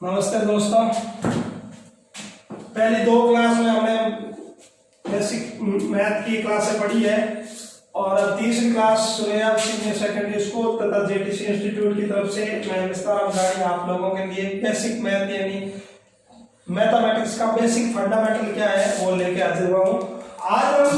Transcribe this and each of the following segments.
नमस्ते दोस्तों। पहले दो क्लास में हमने बेसिक मैथ की क्लासें पढ़ी है और तीसरी class Sureya senior secondary school तथा जेटीसी इंस्टीट्यूट की तरफ से मैं विस्तार जानकारी आप लोगों के लिए बेसिक मैथ यानी मैथमेटिक्स का बेसिक फंडामेंटल क्या है वो लेके हाजिर हुआ हूँ। आज हम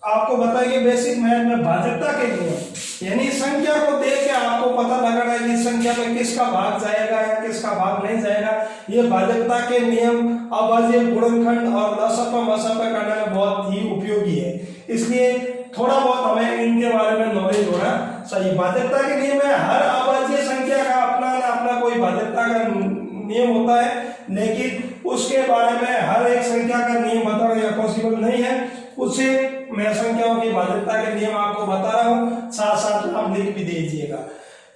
आपको बताएंगे बेसिक मैथ में भाजकता के नियम, यानी संख्या को देख के आपको पता लगना है कि संख्या में किसका भाग जाएगा या किसका भाग नहीं जाएगा। ये भाजकता के नियम अभाज्य, गुणनखंड और लसप मसप करने में बहुत ही उपयोगी है, इसलिए थोड़ा बहुत हमें इनके बारे में नॉलेज होना चाहिए। भाजकता के नियम में हर अभाज्य संख्या का अपना कोई भाजकता का नियम होता है, लेकिन उसके बारे में हर एक संख्या का नियम बताना यह पॉसिबल नहीं है। उससे मैं संख्याओं की भाजकता के नियम आपको बता रहा हूँ, साथ साथ आप लिख भी दीजिएगा।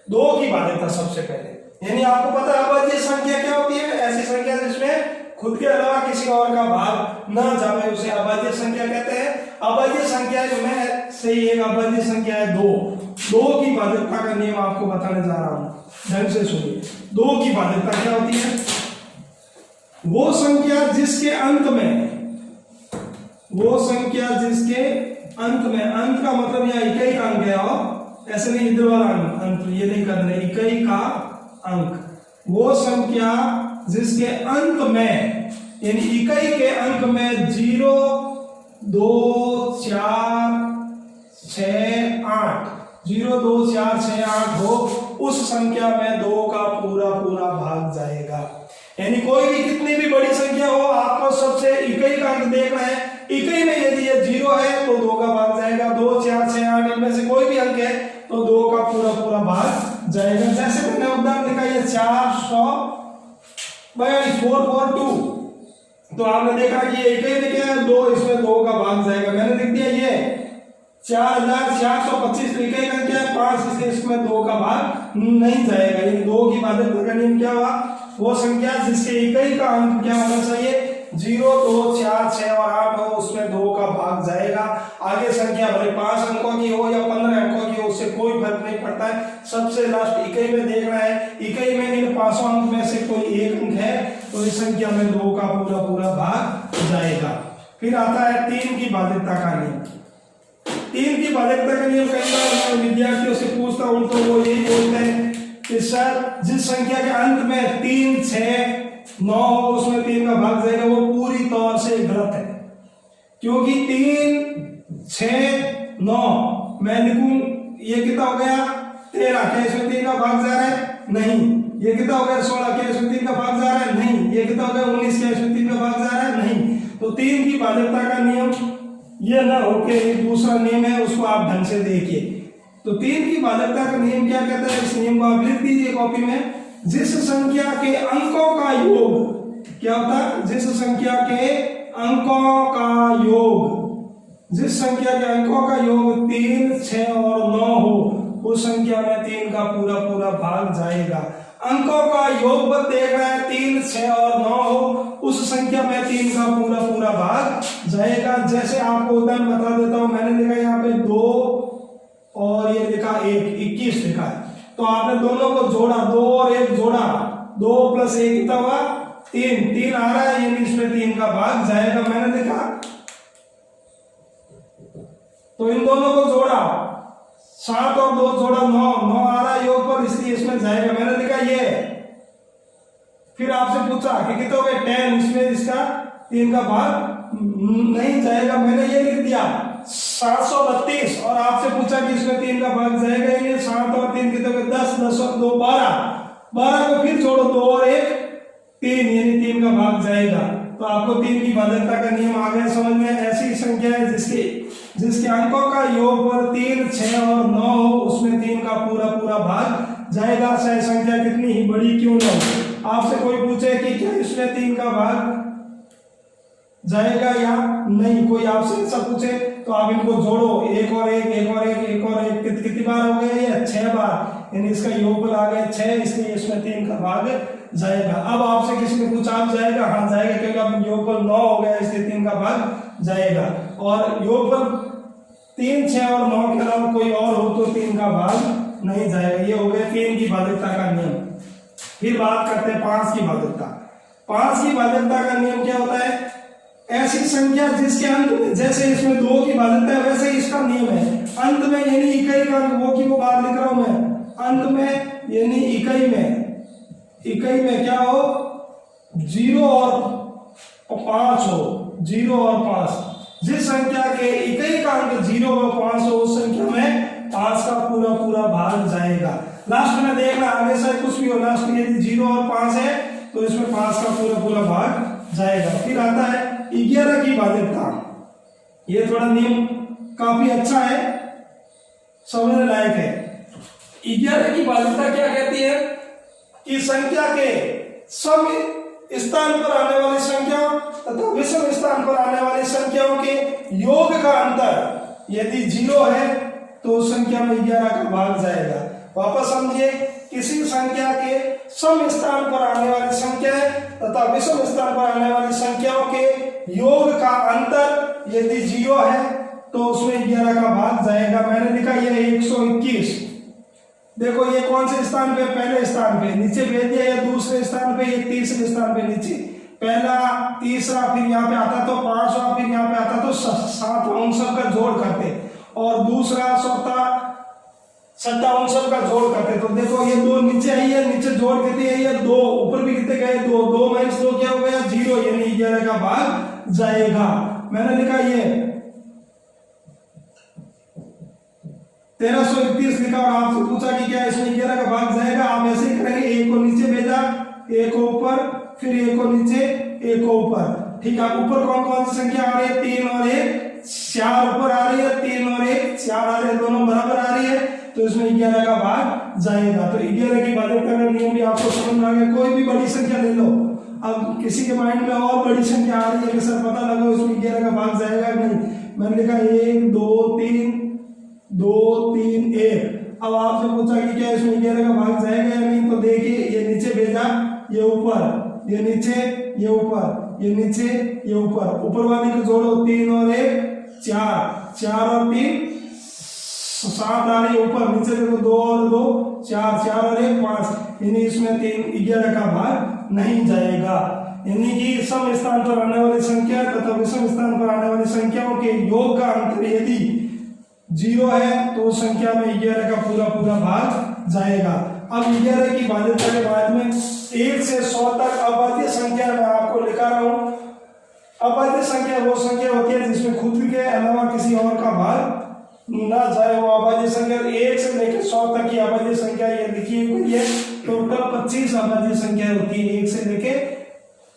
दो की भाजकता सबसे पहले, यानी आपको पता है अभाज्य संख्या क्या होती है? ऐसी संख्या जिसमें खुद के अलावा किसी और का भाग न जावे उसे अभाज्य संख्या कहते हैं। अभाज्य संख्या में से एक अभाज्य संख्या है दो की भाजकता का नियम आपको बताने जा रहा हूं, ढंग से सुनिए। दो की भाजकता क्या होती है? वो संख्या जिसके अंत में अंत का मतलब यहाँ इकाई का अंक है, और ऐसे नहीं इधर वाला अंक ये नहीं करना, इकाई का अंक। वो संख्या जिसके अंत में यानी इकाई के अंक में 0, 2, 4, 6, 8 0, 2, 4, 6, 8 हो, उस संख्या में 2 का पूरा भाग जाएगा। यानी कोई भी कितनी भी बड़ी संख्या हो, आपको सबसे इकाई का अंक देखना है। इकाई में यदि ये 0 है तो 2 का भाग जाएगा, 2, 4, 6, 8 इनमें से कोई भी अंक है तो 2 का पूरा भाग जाएगा। जैसे मैंने उदाहरण लिखा है 442, तो आपने देखा कि ये इकाई में क्या है 2, इसमें 2 का भाग जाएगा। मैंने लिख दिया ये 4425 इकाई का क्या है 5, इसलिए इसमें 2 का भाग नहीं जाएगा। इन 2 की भाजकता का नियम क्या हुआ? वो संख्या जिसके इकाई का अंक क्या होना चाहिए 0, 2, 4, 6 और 8 हो, उसमें 2 का भाग जाएगा। आगे संख्या भले 5 अंकों की हो या 15 अंकों की हो, उससे कोई फर्क नहीं पड़ता है। सबसे लास्ट इकाई में देखना है, इकाई में इन 5 अंक में से कोई एक अंक है तो इस संख्या में 2 का पूरा भाग जाएगा। फिर आता है 3 की भाजकता का नियम। 3 की भाजकता का नियम कई बार मैं विद्यार्थियों से पूछता हूं तो वो यही बोलते हैं कि सर जिस संख्या के अंत में 3, 6, 9 हो उसमें 3 का भाग जाएगा, वो पूरी तौर से गलत है। क्योंकि 3, 6, 9 मैं लिखूं ये कितना हो गया 13, क्या इसमें 3 का भाग जा रहा है? नहीं। ये कितना हो गया 16, क्या इसमें 3 का भाग जा रहा है? नहीं। ये कितना हो गया 19, क्या इसमें 3 का भाग जा रहा है? नहीं। तो 3 की भाजकता का नियम ये ना होके दूसरा नियम है, उसको आप ढंग से देखिए। तो 3 की भाजकता का नियम क्या कहता है? इस नियम को आप लिख दीजिए कॉपी में। जिस संख्या के अंकों का योग क्या होता है? जिस संख्या के अंकों का योग, जिस संख्या के अंकों का योग 3, 6 और 9 हो, उस संख्या में 3 का पूरा भाग जाएगा। अंकों का योग पर देख रहा है 3, 6 और 9 हो, उस संख्या में 3 का पूरा भाग जाएगा। जैसे आपको उदाहरण बता देता हूं, मैंने लिखा यहाँ पे 2 और ये लिखा 1, 21 लिखा है। तो आपने दोनों को जोड़ा, 2 और 1 जोड़ा, 2 + 1 कितना हुआ 3 आ रहा है, यानी इसमें 3 का भाग जाएगा। मैंने लिखा तो इन दोनों को जोड़ा, 7 और 2 जोड़ा 9 आ रहा है योग पर, इसलिए इसमें जाएगा। मैंने लिखा ये, फिर आपसे पूछा कि कितना हो गया 10, इसमें इसका 3 का भाग नहीं जाएगा। मैंने ये लिख दिया 732 और आपसे पूछा कि इसमें 3 का भाग जाएगा। ये 7 और 3 कितने हो गए 10, 10 और 2 12 को फिर जोड़ो 2 और 1 3, यानी 3 का भाग जाएगा। तो आपको 3 की भाजकता का नियम आ गया समझ में। ऐसी संख्या है जिसके अंकों का योग पर 3, 6 और 9 हो, उसमें 3 का पूरा भाग जाएगा, चाहे संख्या कितनी ही बड़ी क्यों न हो। आपसे कोई पूछे कि क्या इसमें 3 का भाग जाएगा या नहीं, कोई आपसे ऐसा पूछे तो आप इनको जोड़ो, 1 और 1, 1 और 1, 1 और 1 कितनी बार हो गए? ये 6 बार, यानी इसका योगफल आ गया 6, इसलिए इसमें 3 का भाग जाएगा। अब आपसे किसी ने पूछा आप जाएगा? हाँ जाएगा, क्योंकि अब योगफल 9 हो गया इसलिए 3 का भाग जाएगा। और योगफल 3, 6 और 9 के अलावा कोई और हो तो 3 का भाग नहीं जाएगा। ये हो गया 3 की भाजकता का नियम। फिर बात करते हैं 5 की भाजकता। 5 की भाजकता का नियम क्या होता है? ऐसी संख्या जिसके अंत में, जैसे इसमें 2 की भाजकता है वैसे ही इसका नियम है, अंत में यानी इकाई का अंक, वो की वो बात लिख रहा हूं मैं, अंत में यानी इकाई में क्या हो, 0 और 5 हो, 0 और 5। जिस संख्या के इकाई का अंक 0 और 5 हो उस संख्या में 5 का पूरा भाग जाएगा। लास्ट में देखना हमेशा कुछ भी हो, लास्ट में यदि 0 और 5 है तो इसमें 5 का पूरा भाग जाएगा। फिर आता है 11 की भाजकता। ये थोड़ा नियम काफी अच्छा है, समझने लायक है। 11 की भाजकता क्या कहती है कि संख्या के सम स्थान पर आने वाली संख्याओं तथा विषम स्थान पर आने वाली संख्याओं के योग का अंतर यदि 0 है तो उस संख्या में 11 का भाग जाएगा। वापस समझिए, किसी संख्या के सम स्थान पर आने वाली संख्या तथा विषम स्थान पर आने वाली संख्याओं के योग का अंतर यदि 0 है तो उसमें 11 का भाग जाएगा। मैंने लिखा ये 121। देखो ये कौन से स्थान पे, पहले स्थान पे नीचे भेज दिया, या दूसरे स्थान पे, ये तीसरे स्थान पे नीचे, पहला तीसरा फिर यहाँ पे आता तो 5वां, फिर यहाँ पे आता तो 7वां, उन सब का जोड़ करते, और दूसरा चौथा छठा उन सब का जोड़ करते। तो देखो ये 2 नीचे आई है, नीचे जोड़ कितनी है, ये 2, ऊपर भी कितने गए 2, 2 - 2 क्या हो गया 0, यानी 11 का भाग जाएगा। मैंने लिखा ये 1331 लिखा और आपसे पूछा कि क्या इसमें 11 का भाग जाएगा। आप ऐसे ही करेंगे, 1 को नीचे भेजा, 1 को ऊपर, फिर 1 को नीचे, 1 को ऊपर। ठीक है, ऊपर कौन कौन सी संख्या आ रही है, 3 और 1, 4 ऊपर आ रही है, 3 और 1, 4 आ रही है, दोनों बराबर आ रही है, तो इसमें 11 का भाग जाएगा। तो 11 की भाजकता का नियम भी आपको समझ में आ गया। कोई भी बड़ी संख्या ले लो, अब किसी के माइंड में और बड़ी संख्या आ रही है कि सर पता लगा इसमें 11 का भाग जाएगा नहीं, मैंने लिखा 1 2 3 1। अब आपसे पूछा कि क्या इसमें 11 का भाग जाएगा या नहीं, तो देखिए ये नीचे भेजा, ये ऊपर, ये नीचे, ये ऊपर, ये नीचे, ये ऊपर वाली को जोड़ो, 3 और 1 4, 4 और 3 7 आ रही है ऊपर, नीचे देखो 2 और 2 4, 4 और 1 5, यानी इसमें 11 का भाग नहीं जाएगा। यानी कि सम स्थान पर आने वाली संख्या तथा विषम स्थान पर आने वाली संख्याओं के योग का अंतर यदि 0 है तो उस संख्या में 11 का पूरा भाग जाएगा। अब 11 की भाजकता के बाद में 1 से 100 तक अभाज्य संख्या मैं आपको लिखा रहा हूं। अभाज्य संख्या वो संख्या होती है जिसमें खुद के अलावा किसी और का भाग ना जाए, वो अभाज्य संख्या। 1 से लेकर 100 तक की अभाज्य संख्या ये लिखी हुई है। टोटल 25 अभाज्य संख्या होती है 1 से लेकर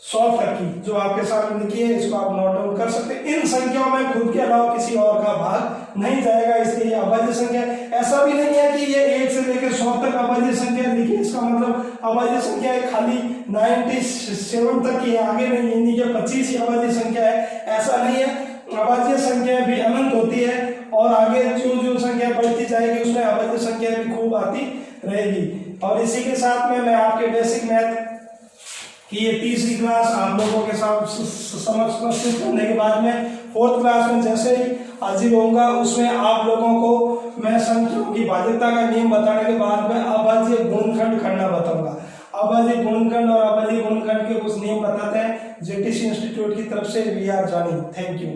100 तक की, जो आपके सामने लिखी है, इसको आप नोट डाउन कर सकते हैं। इन संख्याओं में खुद के अलावा किसी और का भाग नहीं जाएगा, इसलिए अभाज्य संख्या। ऐसा भी नहीं है कि ये 1 से लेकर 100 तक अभाज्य संख्या लिखी, इसका मतलब अभाज्य संख्या खाली 97 तक की है, आगे नहीं, यानी कि 25 ही अभाज्य संख्या है, ऐसा नहीं है। अभाज्य संख्या भी अनंत होती है और आगे जो संख्या बढ़ती जाएगी उसमें अभाज्य संख्या भी खूब आती रहेगी। और इसी के साथ में मैं आपके बेसिक मैथ कि ये तीसरी क्लास आप लोगों के साथ समझ प्रस्तुत करने के बाद में 4th क्लास में जैसे ही हाजिर होऊंगा, उसमें आप लोगों को मैं संख्याओं की भाजकता का नियम बताने के बाद में अभाज्य गुणनखंड करना बताऊंगा। अभाज्य गुणनखंड और अभाज्य गुणनखंड के कुछ नियम बताते हैं जेटीसी इंस्टीट्यूट की तरफ से। We are joining. Thank you.